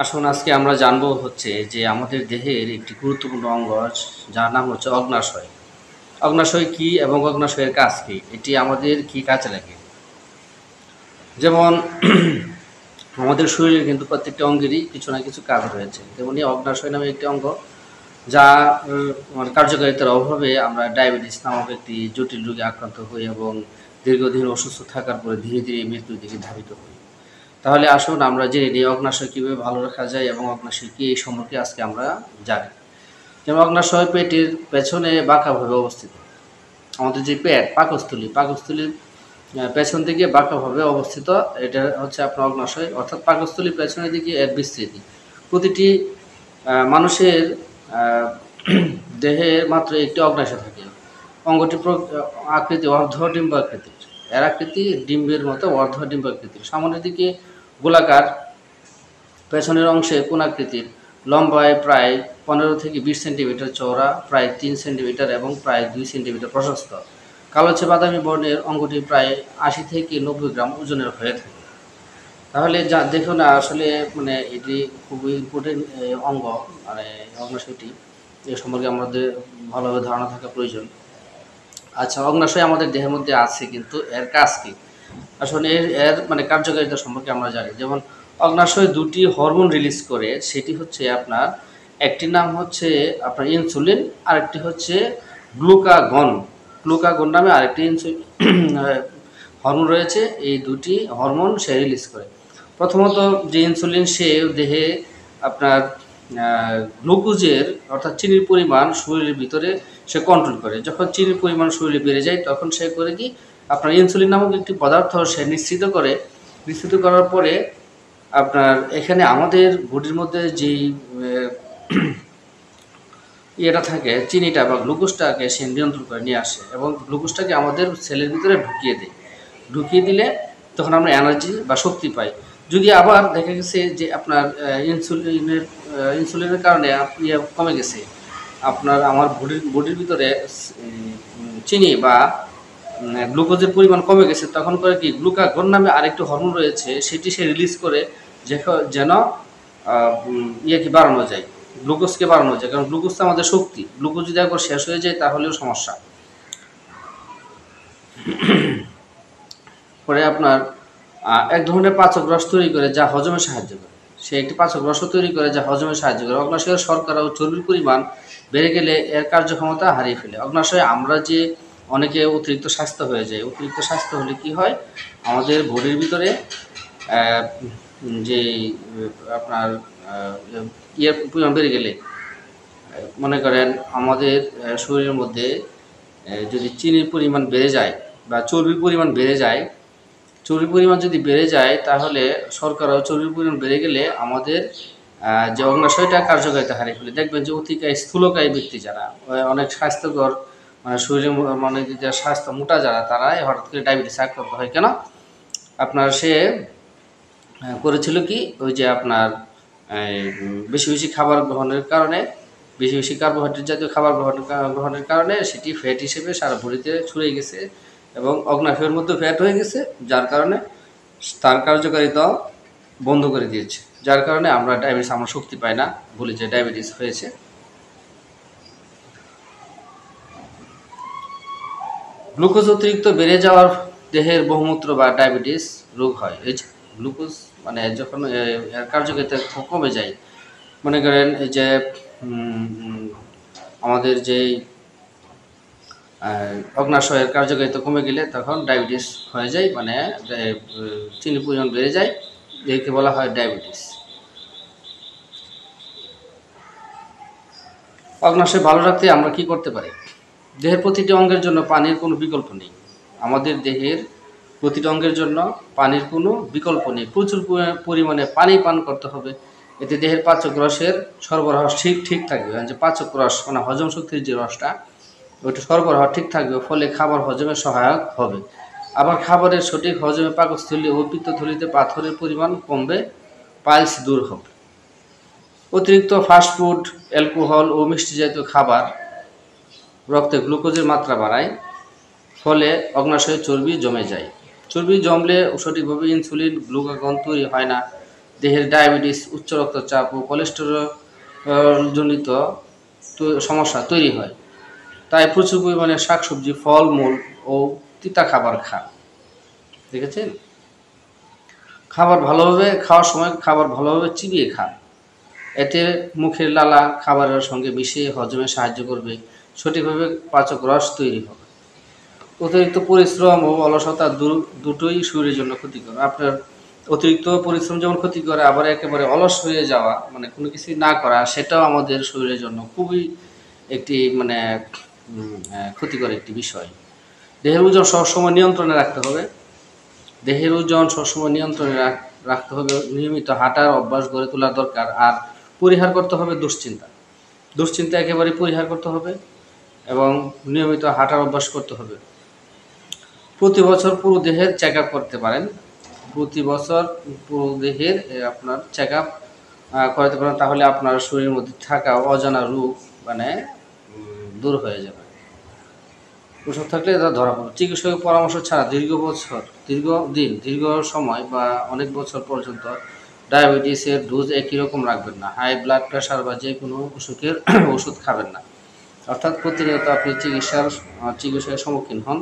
আসুন আজকে আমরা জানবো হচ্ছে যে আমাদের দেহের একটি গুরুত্বপূর্ণ অঙ্গ যার নাম হচ্ছে অগ্ন্যাশয়। অগ্ন্যাশয় কি এবং অগ্ন্যাশয়ের কাজ কি? এটি আমাদের কি কাজে লাগে? যেমন আমাদের শরীরে কিন্তু প্রত্যেকটি অঙ্গেরই কিছু না কিছু কাজ রয়েছে। তেমনি অগ্ন্যাশয় নামে একটি অঙ্গ যা মানে কার্যকারিতার অভাবে আমরা ডায়াবেটিস নামক একটি জটিল রোগে আক্রান্ত হই এবং দীর্ঘদিন অসুস্থ থাকার পরে ধীরে ধীরে মৃত্যুর দিকে ধাবিত হই। তাহলে আসুন আমরা জেনে নিই অগ্ন্যাশয় কীভাবে ভালো রাখা যায় এবং অগ্ন্যাশয় কী এই সম্পর্কে আজকে আমরা জানি। যেমন অগ্ন্যাশয় পেটের পেছনে বাঁকাভাবে অবস্থিত। আমাদের যে পেট পাকস্থলীর পেছন দিকে বাঁকাভাবে অবস্থিত। এটা হচ্ছে আপনার অগ্ন্যাশয়, অর্থাৎ পাকস্থলীর পেছনের দিকে এর বিস্তৃতি। প্রতিটি মানুষের আহ, দেহে মাত্র একটি অগ্ন্যাশয় থাকে। অঙ্গটি আকৃতি অর্ধ ডিম্বাকৃতির। এর আকৃতি ডিম্বের মতো অর্ধ ডিম্বাকৃতির। সামনের দিকে গোলাকার, পেছনের অংশে কোণাকৃতির, লম্বায় প্রায় 15 থেকে 20 সেন্টিমিটার চওড়া, প্রায় 3 সেন্টিমিটার এবং প্রায় 2 সেন্টিমিটার প্রশস্ত। কালোচে বাদামি বর্ণের অঙ্গটি প্রায় 80 থেকে 90 গ্রাম ওজনের হয়ে থাকে। তাহলে যা দেখুন আসলে মানে এটি খুবই ইম্পর্টেন্ট অঙ্গ, মানে অগ্ন্যাশয়টি এ সম্পর্কে আমাদের ভালোভাবে ধারণা থাকা প্রয়োজন। আচ্ছা, অগ্ন্যাশয় আমাদের দেহের মধ্যে আছে, কিন্তু এর কাজ কি? আসলে এর এর মানে কার্যকারিতা সম্পর্কে আমরা জানি। যেমন অগ্ন্যাশয় দুটি হরমোন রিলিজ করে, সেটি হচ্ছে আপনার একটির নাম হচ্ছে আপনার ইনসুলিন, আরেকটি হচ্ছে গ্লুকাগন। গ্লুকাগন নামে আরেকটি হরমোন রয়েছে। এই দুটি হরমোন সে রিলিজ করে। প্রথমত যে ইনসুলিন, সে দেহে আপনার গ্লুকোজের অর্থাৎ চিনির পরিমাণ শরীরের ভিতরে সে কন্ট্রোল করে। যখন চিনির পরিমাণ শরীরে বেড়ে যায় তখন সে করে কি আপনার ইনসুলিন নামক একটি পদার্থ সে নিঃসৃত করার পরে আপনার এখানে আমাদের বডির মধ্যে যেই ইয়েটা থাকে, চিনিটা বা গ্লুকোজটাকে সে নিয়ন্ত্রণ করে নিয়ে আসে এবং গ্লুকোজটাকে আমাদের সেলের ভিতরে ঢুকিয়ে দিলে তখন আমরা এনার্জি বা শক্তি পাই। যদি আবার দেখা গেছে যে আপনার ইনসুলিনের কারণে ইয়ে কমে গেছে, আপনার আমার বডির ভিতরে চিনি বা গ্লুকোজের পরিমাণ কমে গেছে, তখন করে কি গ্লুকাগন নামে আরেকটি হরমোন রয়েছে, সেটি সে রিলিজ করে যেন ইয়েকে বাড়ানো যায়, গ্লুকোজকে বাড়ানো যায়। কারণ গ্লুকোজ তো আমাদের শক্তি, গ্লুকোজ যদি একবার শেষ হয়ে যায় তাহলেও সমস্যা। পরে আপনার এক ধরনের পাচক রস তৈরি করে যা হজমে সাহায্য করে। সে একটি পাচক রসও তৈরি করে যা হজমে সাহায্য করে। অগ্ন্যাশয়ের শর্করা ও চর্বির পরিমাণ বেড়ে গেলে এর কার্যক্ষমতা হারিয়ে ফেলে। অগ্ন্যাশয় আমরা যে অনেকে অতিরিক্ত স্বাস্থ্য হয়ে যায়, অতিরিক্ত স্বাস্থ্য হলে কি হয়, আমাদের বডির ভিতরে যে আপনার ইয়ের পরিমাণ বেড়ে গেলে, মনে করেন আমাদের শরীরের মধ্যে যদি চিনির পরিমাণ বেড়ে যায় বা চর্বির পরিমাণ বেড়ে যায়, চর্বির পরিমাণ যদি বেড়ে যায় তাহলে শর্করা ও চর্বির পরিমাণ বেড়ে গেলে আমাদের যে অগ্ন্যাশয়টা কার্যকারিতা হারিয়ে ফেলে। দেখবেন যে অতিকায় স্থূলকায় ব্যক্তি যারা অনেক স্বাস্থ্যকর, মানে শরীরে মানে যে স্বাস্থ্য মোটা যারা, তারাই হঠাৎ করে ডায়াবেটিস আক্রান্ত হয়। কেন? আপনার সে করেছিল কি, ওই যে আপনার বেশি বেশি খাবার গ্রহণের কারণে, বেশি বেশি কার্বোহাইড্রেট জাতীয় খাবার গ্রহণের কারণে সেটি ফ্যাট হিসেবে সারা বডিতে ছড়িয়ে গেছে এবং অগ্ন্যাশয়ের মধ্যে ফ্যাট হয়ে গেছে, যার কারণে তার কার্যকারিতা বন্ধ করে দিয়েছে। যার কারণে আমরা ডায়াবেটিস, আমরা শক্তি পাই না, বলি যে ডায়াবেটিস হয়েছে। গ্লুকোজ অতিরিক্ত বেড়ে যাওয়ার দেহের বহুমূত্র বা ডায়াবেটিস রোগ হয়। এই যে গ্লুকোজ মানে যখন এর কার্যকারিতা কমে যায়, মনে করেন এই যে আমাদের যেই অগ্ন্যাশয়ের কার্যকারিতা কমে গেলে তখন ডায়াবেটিস হয়ে যায়, মানে চিনির পরিমাণ বেড়ে যায়, একে বলা হয় ডায়াবেটিস। অগ্ন্যাশয় ভালো রাখতে আমরা কি করতে পারি? দেহের প্রতিটি অঙ্গের জন্য পানির কোনো বিকল্প নেই। আমাদের দেহের প্রতিটি অঙ্গের জন্য পানির কোনো বিকল্প নেই। প্রচুর পরিমাণে পানি পান করতে হবে। এতে দেহের পাচক রসের সরবরাহ ঠিক থাকবে। যে পাচক রস মানে হজম শক্তির যে রসটা, ওইটা সরবরাহ ঠিক থাকবে, ফলে খাবার হজমে সহায়ক হবে। আবার খাবারের সঠিক হজমে পাকস্থলী ও পিত্তথলিতে পাথরের পরিমাণ কমবে, পাইলস দূর হবে। অতিরিক্ত ফাস্টফুড, অ্যালকোহল ও মিষ্টি জাতীয় খাবার রক্তে গ্লুকোজের মাত্রা বাড়ায়, ফলে অগ্ন্যাশয়ে চর্বি জমে যায়। চর্বি জমলে সঠিকভাবে ইনসুলিন, গ্লুকাগন তৈরি হয় না। দেহের ডায়াবেটিস, উচ্চ রক্তচাপ ও কোলেস্টেরল জনিত সমস্যা তৈরি হয়। তাই প্রচুর পরিমাণে শাকসবজি, ফলমূল ও তিতা খাবার খান। দেখেছেন? খাওয়ার সময় খাবার ভালোভাবে চিবিয়ে খান। এতে মুখের লালা খাবারের সঙ্গে মিশিয়ে হজমে সাহায্য করবে, সঠিকভাবে পাচক রস তৈরি হবে। অতিরিক্ত পরিশ্রম ও অলসতা দুটোই শরীরের জন্য ক্ষতিকর। আপনার অতিরিক্ত পরিশ্রম যেমন ক্ষতি করে, আবার একেবারে অলস হয়ে যাওয়া মানে কোনো কিছুই না করা, সেটাও আমাদের শরীরের জন্য খুবই একটি মানে ক্ষতিকর একটি বিষয়। দেহের ওজন সবসময় নিয়ন্ত্রণে রাখতে হবে। দেহের ওজন সবসময় নিয়ন্ত্রণে রাখতে হবে। নিয়মিত হাঁটার অভ্যাস গড়ে তোলা দরকার। আর পরিহার করতে হবে দুশ্চিন্তা। দুশ্চিন্তা একেবারে পরিহার করতে হবে এবং নিয়মিত হাঁটার অভ্যাস করতে হবে। প্রতি বছর পুরো দেহের চেক আপ করতে পারেন। প্রতি বছর পুরো দেহের আপনার চেক আপ করাতে পারেন, তাহলে আপনার শরীরের মধ্যে থাকা অজানা রোগ মানে দূর হয়ে যাবে। ওষুধ থাকলে এটা ধরা পড়বে। চিকিৎসকের পরামর্শ ছাড়া দীর্ঘ সময় বা অনেক বছর পর্যন্ত ডায়াবেটিসের ডোজ একই রকম রাখবেন না। হাই ব্লাড প্রেশার বা যে কোনো অসুখের ওষুধ খাবেন না। অর্থাৎ প্রতিনিয়ত আপনি চিকিৎসার সম্মুখীন হন।